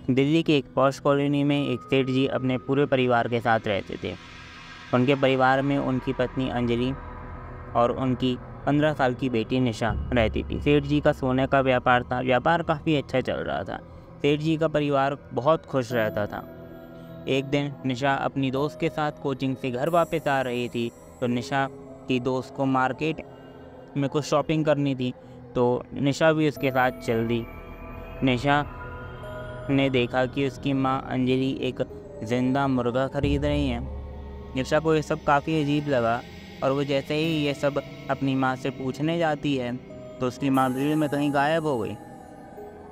दिल्ली के एक posh colony में एक सेठ जी अपने पूरे परिवार के साथ रहते थे। उनके परिवार में उनकी पत्नी अंजलि और उनकी 15 साल की बेटी निशा रहती थी। सेठ जी का सोने का व्यापार था। व्यापार काफ़ी अच्छा चल रहा था। सेठ जी का परिवार बहुत खुश रहता था। एक दिन निशा अपनी दोस्त के साथ कोचिंग से घर वापस आ रही थी, तो निशा की दोस्त को मार्केट में कुछ शॉपिंग करनी थी, तो निशा भी उसके साथ चल दी। निशा ने देखा कि उसकी माँ अंजलि एक जिंदा मुर्गा खरीद रही हैं। निशा को ये सब काफ़ी अजीब लगा और वो जैसे ही ये सब अपनी माँ से पूछने जाती है तो उसकी माँ भीड़ में कहीं गायब हो गई।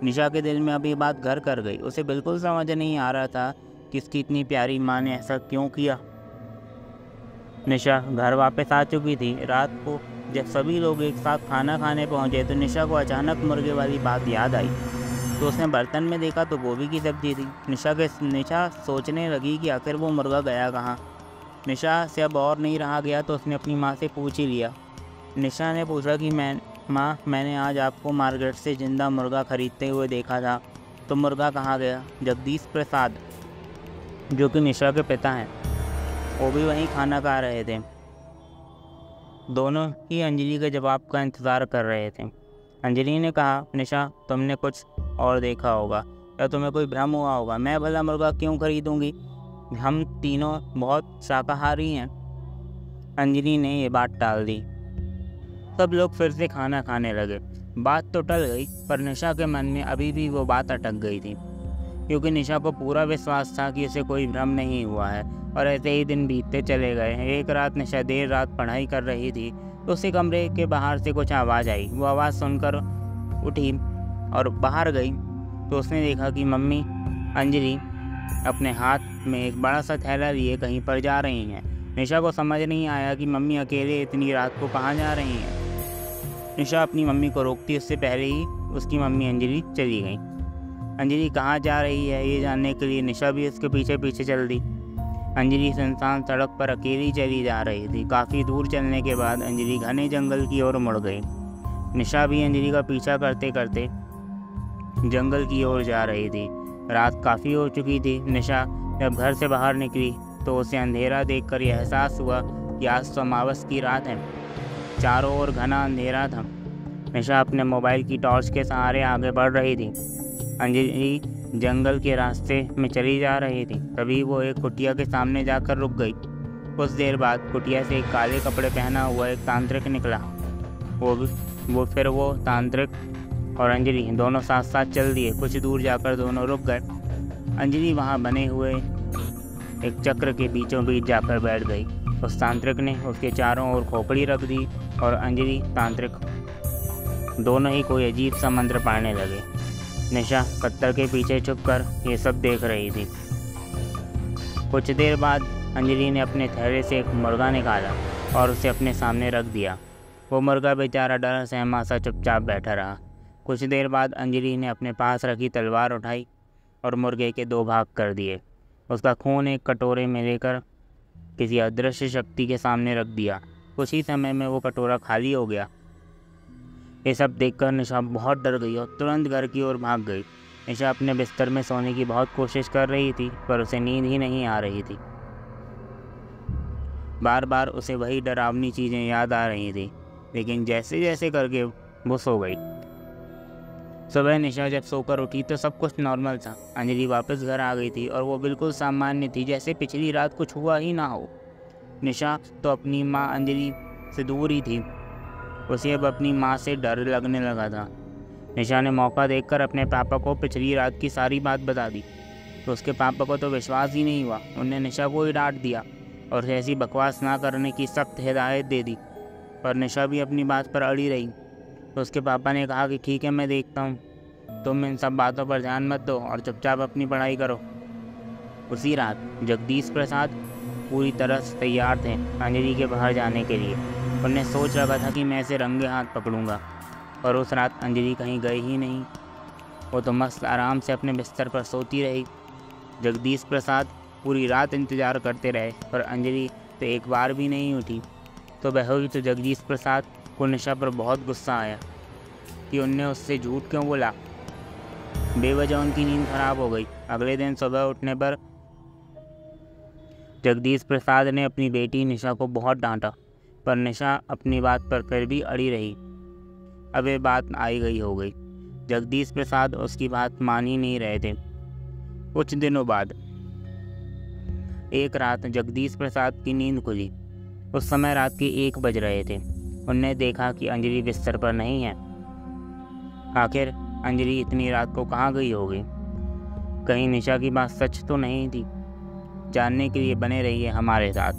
निशा के दिल में अब ये बात घर कर गई। उसे बिल्कुल समझ नहीं आ रहा था कि उसकी इतनी प्यारी माँ ने ऐसा क्यों किया। निशा घर वापस आ चुकी थी। रात को जब सभी लोग एक साथ खाना खाने पहुँचे तो निशा को अचानक मुर्गे वाली बात याद आई। तो उसने बर्तन में देखा तो गोभी की सब्जी थी। निशा सोचने लगी कि आखिर वो मुर्गा गया कहाँ। निशा से अब और नहीं रहा गया तो उसने अपनी माँ से पूछ ही लिया। निशा ने पूछा कि माँ, मैंने आज आपको मार्केट से जिंदा मुर्गा खरीदते हुए देखा था, तो मुर्गा कहाँ गया। जगदीश प्रसाद, जो कि निशा के पिता हैं, वो भी वहीं खाना खा रहे थे। दोनों ही अंजलि के जवाब का इंतज़ार कर रहे थे। अंजलि ने कहा, निशा, तुमने कुछ और देखा होगा या तुम्हें कोई भ्रम हुआ होगा। मैं भला मुर्गा क्यों खरीदूंगी, हम तीनों बहुत शाकाहारी हैं। अंजलि ने ये बात टाल दी। सब लोग फिर से खाना खाने लगे। बात तो टल गई, पर निशा के मन में अभी भी वो बात अटक गई थी, क्योंकि निशा को पूरा विश्वास था कि उसे कोई भ्रम नहीं हुआ है। और ऐसे ही दिन बीतते चले गए। एक रात निशा देर रात पढ़ाई कर रही थी तो उसे कमरे के बाहर से कुछ आवाज़ आई। वो आवाज़ सुनकर उठी और बाहर गई तो उसने देखा कि मम्मी अंजलि अपने हाथ में एक बड़ा सा थैला लिए कहीं पर जा रही हैं। निशा को समझ नहीं आया कि मम्मी अकेले इतनी रात को कहाँ जा रही हैं। निशा अपनी मम्मी को रोकती उससे पहले ही उसकी मम्मी अंजलि चली गई। अंजलि कहाँ जा रही है ये जानने के लिए निशा भी उसके पीछे पीछे चल दी। अंजलि सुनसान सड़क पर अकेली चली जा रही थी। काफ़ी दूर चलने के बाद अंजलि घने जंगल की ओर मुड़ गई। निशा भी अंजलि का पीछा करते करते जंगल की ओर जा रही थी। रात काफ़ी हो चुकी थी। निशा जब घर से बाहर निकली तो उसे अंधेरा देखकर यह एहसास हुआ कि आज तो अमावस की रात है। चारों ओर घना अंधेरा था। निशा अपने मोबाइल की टॉर्च के सहारे आगे बढ़ रही थी। अंजलि जंगल के रास्ते में चली जा रही थी। तभी वो एक कुटिया के सामने जाकर रुक गई। कुछ देर बाद कुटिया से एक काले कपड़े पहना हुआ एक तांत्रिक निकला। वो तांत्रिक और अंजलि दोनों साथ साथ चल दिए। कुछ दूर जाकर दोनों रुक गए। अंजलि वहाँ बने हुए एक चक्र के बीचों बीच जाकर बैठ गई। उस तांत्रिक ने उसके चारों ओर खोपड़ी रख दी और अंजलि तांत्रिक दोनों ही कोई अजीब सा मंत्र पढ़ने लगे। निशा पत्थर के पीछे छुपकर ये सब देख रही थी। कुछ देर बाद अंजलि ने अपने थैले से एक मुर्गा निकाला और उसे अपने सामने रख दिया। वो मुर्गा बेचारा डरा सहमा सा चुपचाप बैठा रहा। कुछ देर बाद अंजलि ने अपने पास रखी तलवार उठाई और मुर्गे के 2 भाग कर दिए। उसका खून एक कटोरे में लेकर किसी अदृश्य शक्ति के सामने रख दिया। कुछ ही समय में वो कटोरा खाली हो गया। ये सब देखकर निशा बहुत डर गई और तुरंत घर की ओर भाग गई। निशा अपने बिस्तर में सोने की बहुत कोशिश कर रही थी, पर उसे नींद ही नहीं आ रही थी। बार बार उसे वही डरावनी चीज़ें याद आ रही थी, लेकिन जैसे जैसे करके वो सो गई। सुबह निशा जब सोकर उठी तो सब कुछ नॉर्मल था। अंजलि वापस घर आ गई थी और वो बिल्कुल सामान्य थी, जैसे पिछली रात कुछ हुआ ही ना हो। निशा तो अपनी माँ अंजलि से दूर ही थी। उसे अब अपनी माँ से डर लगने लगा था। निशा ने मौका देखकर अपने पापा को पिछली रात की सारी बात बता दी, तो उसके पापा को तो विश्वास ही नहीं हुआ। उन्होंने निशा को ही डांट दिया और ऐसी बकवास ना करने की सख्त हिदायत दे दी, पर निशा भी अपनी बात पर अड़ी रही। तो उसके पापा ने कहा कि ठीक है, मैं देखता हूँ, तुम इन सब बातों पर ध्यान मत दो और चुपचाप अपनी पढ़ाई करो। उसी रात जगदीश प्रसाद पूरी तरह से तैयार थे अंजलि के बाहर जाने के लिए। उन्हें सोच रखा था कि मैं इसे रंगे हाथ पकड़ूंगा, और उस रात अंजलि कहीं गई ही नहीं। वो तो मस्त आराम से अपने बिस्तर पर सोती रही। जगदीश प्रसाद पूरी रात इंतज़ार करते रहे, पर अंजलि तो एक बार भी नहीं उठी। तो वह हुई तो जगदीश प्रसाद को निशा पर बहुत गुस्सा आया कि उनने उससे झूठ क्यों बोला। बेवजह उनकी नींद खराब हो गई। अगले दिन सुबह उठने पर जगदीश प्रसाद ने अपनी बेटी निशा को बहुत डांटा, पर निशा अपनी बात पर फिर भी अड़ी रही। अब ये बात आई गई हो गई। जगदीश प्रसाद उसकी बात मान ही नहीं रहे थे। कुछ दिनों बाद एक रात जगदीश प्रसाद की नींद खुली। उस समय रात के 1 बज रहे थे। उनने देखा कि अंजलि बिस्तर पर नहीं है। आखिर अंजलि इतनी रात को कहाँ गई होगी? कहीं निशा की बात सच तो नहीं थी? जानने के लिए बने रहिए हमारे साथ।